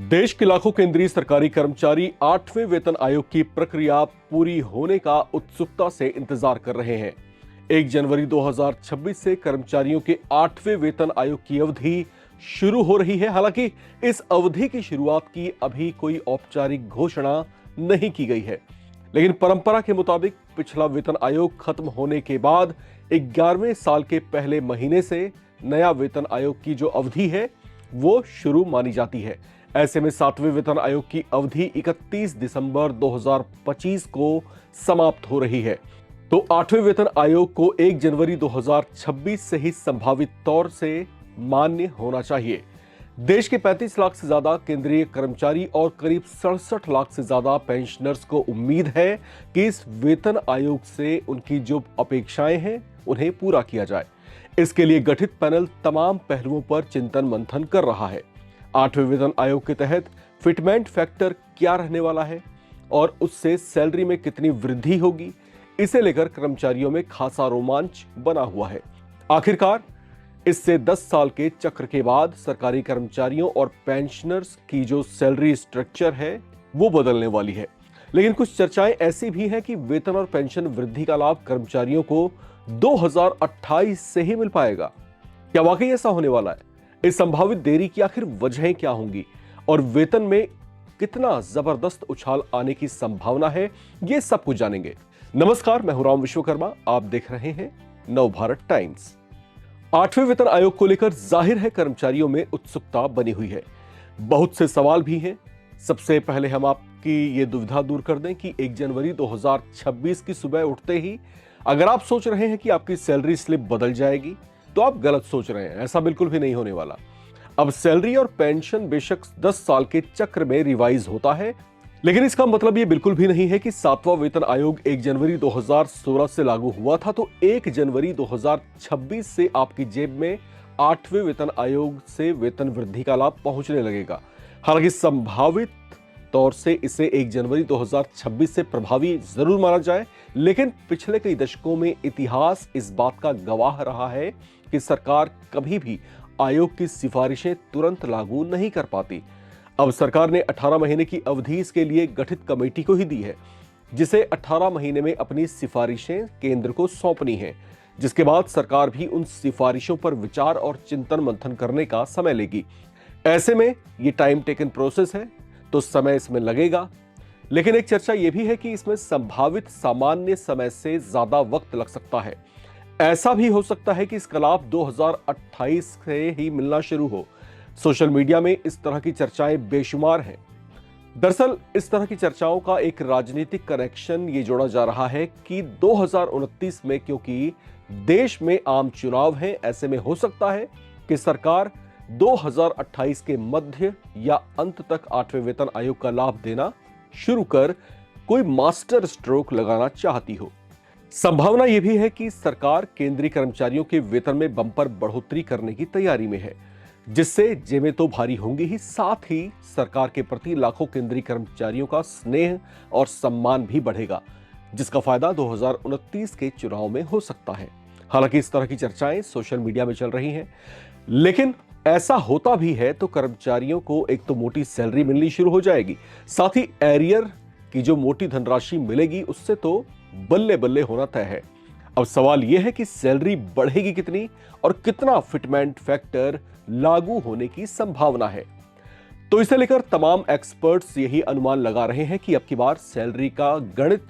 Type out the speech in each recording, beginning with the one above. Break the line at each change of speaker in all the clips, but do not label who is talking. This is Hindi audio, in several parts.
देश के लाखों केंद्रीय सरकारी कर्मचारी 8वें वेतन आयोग की प्रक्रिया पूरी होने का उत्सुकता से इंतजार कर रहे हैं। 1 जनवरी 2026 से कर्मचारियों के 8वें वेतन आयोग की अवधि शुरू हो रही है। हालांकि इस अवधि की शुरुआत की अभी कोई औपचारिक घोषणा नहीं की गई है, लेकिन परंपरा के मुताबिक पिछला वेतन आयोग खत्म होने के बाद 11वें साल के पहले महीने से नया वेतन आयोग की जो अवधि है वो शुरू मानी जाती है। ऐसे में 7वें वेतन आयोग की अवधि 31 दिसंबर 2025 को समाप्त हो रही है, तो 8वें वेतन आयोग को 1 जनवरी 2026 से ही संभावित तौर से मान्य होना चाहिए। देश के 35 लाख से ज्यादा केंद्रीय कर्मचारी और करीब 67 लाख से ज्यादा पेंशनर्स को उम्मीद है कि इस वेतन आयोग से उनकी जो अपेक्षाएं हैं उन्हें पूरा किया जाए। इसके लिए गठित पैनल तमाम पहलुओं पर चिंतन मंथन कर रहा है। 8वें वेतन आयोग के तहत फिटमेंट फैक्टर क्या रहने वाला है और उससे सैलरी में कितनी वृद्धि होगी, इसे लेकर कर्मचारियों में खासा रोमांच बना हुआ है। आखिरकार इससे 10 साल के चक्र के बाद सरकारी कर्मचारियों और पेंशनर्स की जो सैलरी स्ट्रक्चर है वो बदलने वाली है। लेकिन कुछ चर्चाएं ऐसी भी हैं कि वेतन और पेंशन वृद्धि का लाभ कर्मचारियों को 2028 से ही मिल पाएगा। क्या वाकई ऐसा होने वाला है? इस संभावित देरी की आखिर वजहें क्या होंगी और वेतन में कितना जबरदस्त उछाल आने की संभावना है, ये सब कुछ जानेंगे। नमस्कार, मैं हूं राम विश्वकर्मा, आप देख रहे हैं नवभारत टाइम्स। 8वें वेतन आयोग को लेकर जाहिर है कर्मचारियों में उत्सुकता बनी हुई है। बहुत से सवाल भी हैं। सबसे पहले हम आपकी ये दुविधा दूर कर दें कि 1 जनवरी 2026 की सुबह उठते ही अगर आप सोच रहे हैं कि आपकी सैलरी स्लिप बदल जाएगी तो आप गलत सोच रहे हैं। ऐसा बिल्कुल भी नहीं होने वाला। अब सैलरी और पेंशन बेशक 10 साल के चक्र में रिवाइज होता है, लेकिन इसका मतलब ये बिल्कुल भी नहीं है कि 7वां वेतन आयोग 1 जनवरी 2016 से लागू हुआ था तो 1 जनवरी 2026 से आपकी जेब में 8वें वेतन आयोग से वेतन वृद्धि का लाभ पहुंचने लगेगा। हालांकि संभावित तौर से इसे 1 जनवरी 2026 से प्रभावी जरूर माना जाए, लेकिन पिछले कई दशकों में इतिहास इस बात का गवाह रहा है कि सरकार कभी भी आयोग की सिफारिशें तुरंत लागू नहीं कर पाती। अब सरकार ने 18 महीने की अवधि इसके लिए गठित कमेटी को ही दी है, जिसे 18 महीने में अपनी सिफारिशें केंद्र को सौंपनी है, जिसके बाद सरकार भी उन सिफारिशों पर विचार और चिंतन मंथन करने का समय लेगी। ऐसे में ये टाइम टेकन प्रोसेस है तो समय इसमें लगेगा, लेकिन एक चर्चा यह भी है कि इसमें संभावित सामान्य समय से ज्यादा वक्त लग सकता है। ऐसा भी हो सकता है कि इसका लाभ 2028 से ही मिलना शुरू हो। सोशल मीडिया में इस तरह की चर्चाएं बेशुमार हैं। दरअसल इस तरह की चर्चाओं का एक राजनीतिक कनेक्शन ये जोड़ा जा रहा है कि 2029 में क्योंकि देश में आम चुनाव हैं, ऐसे में हो सकता है कि सरकार 2028 के मध्य या अंत तक 8वें वेतन आयोग का लाभ देना शुरू कर कोई मास्टर स्ट्रोक लगाना चाहती हो। संभावना यह भी है कि सरकार केंद्रीय कर्मचारियों के वेतन में बंपर बढ़ोतरी करने की तैयारी में है, जिससे जेबें तो भारी होंगी ही, साथ ही सरकार के प्रति लाखों केंद्रीय कर्मचारियों का स्नेह और सम्मान भी बढ़ेगा, जिसका फायदा 2029 के चुनाव में हो सकता है। हालांकि इस तरह की चर्चाएं सोशल मीडिया में चल रही हैं, लेकिन ऐसा होता भी है तो कर्मचारियों को एक तो मोटी सैलरी मिलनी शुरू हो जाएगी, साथ ही एरियर की जो मोटी धनराशि मिलेगी उससे तो बल्ले बल्ले होना तय है। अब सवाल यह है कि सैलरी बढ़ेगी कितनी और कितना फिटमेंट फैक्टर लागू होने की संभावना है। तो इसे लेकर तमाम एक्सपर्ट्स यही अनुमान लगा रहे हैं कि अब की बार सैलरी का गणित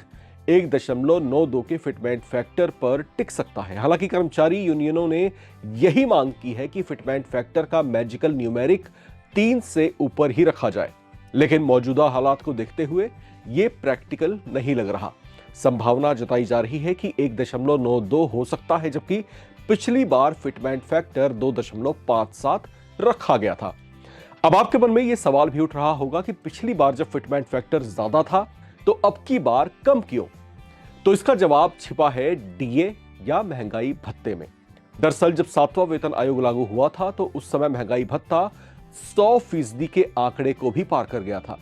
1.92 के फिटमेंट फैक्टर पर टिक सकता है। हालांकि कर्मचारी यूनियनों ने यही मांग की है कि फिटमेंट फैक्टर का मैजिकल न्यूमेरिक 3 से ऊपर ही रखा जाए, लेकिन मौजूदा हालात को देखते हुए यह प्रैक्टिकल नहीं लग रहा। संभावना जताई जा रही है कि 1.92 हो सकता है, जबकि पिछली बार फिटमेंट फैक्टर 2.57 रखा गया था। अब आपके मन में यह सवाल भी उठ रहा होगा कि पिछली बार जब फिटमेंट फैक्टर ज्यादा था तो अब की बार कम क्यों? तो इसका जवाब छिपा है डीए या महंगाई भत्ते में। दरअसल जब 7वां वेतन आयोग लागू हुआ था तो उस समय महंगाई भत्ता 100% के आंकड़े को भी पार कर गया था,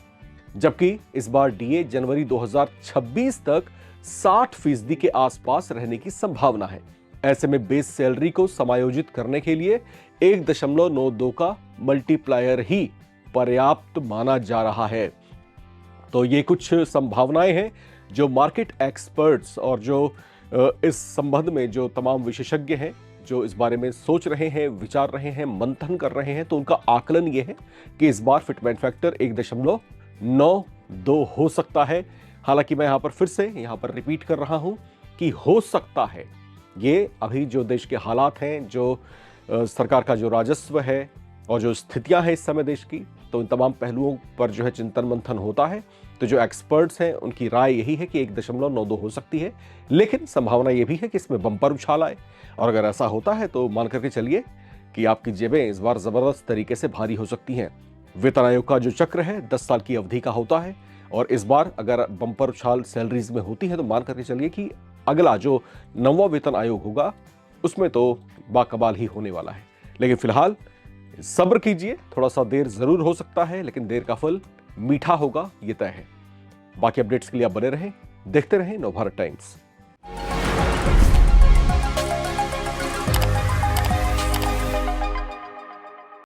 जबकि इस बार डीए जनवरी 2026 तक 60% के आसपास रहने की संभावना है। ऐसे में बेस सैलरी को समायोजित करने के लिए 1.92 का मल्टीप्लायर ही पर्याप्त माना जा रहा है। तो ये कुछ संभावनाएं हैं जो मार्केट एक्सपर्ट्स और जो इस संबंध में जो तमाम विशेषज्ञ हैं, जो इस बारे में सोच रहे हैं, विचार रहे हैं, मंथन कर रहे हैं, तो उनका आकलन ये है कि इस बार फिटमेंट फैक्टर 1.92 हो सकता है। हालांकि मैं यहां पर फिर से रिपीट कर रहा हूं कि हो सकता है। ये अभी जो देश के हालात हैं, जो सरकार का जो राजस्व है और जो स्थितियां हैं इस समय देश की, तो इन तमाम पहलुओं पर जो है चिंतन मंथन होता है। तो जो एक्सपर्ट्स हैं उनकी राय यही है कि 1.92 हो सकती है, लेकिन संभावना यह भी है कि इसमें बम्पर उछाल आए। और अगर ऐसा होता है तो मान करके चलिए कि आपकी जेबें इस बार जबरदस्त तरीके से भारी हो सकती हैं। वेतन आयोग का जो चक्र है 10 साल की अवधि का होता है, और इस बार अगर बम्पर उछाल सैलरीज में होती है तो मान करके चलिए कि अगला जो 9वां वेतन आयोग होगा उसमें तो बाकमाल ही होने वाला है। लेकिन फिलहाल सब्र कीजिए, थोड़ा सा देर जरूर हो सकता है, लेकिन देर का फल मीठा होगा, ये तय है। बाकी अपडेट्स के लिए आप बने रहें, देखते रहें नवभारत टाइम्स।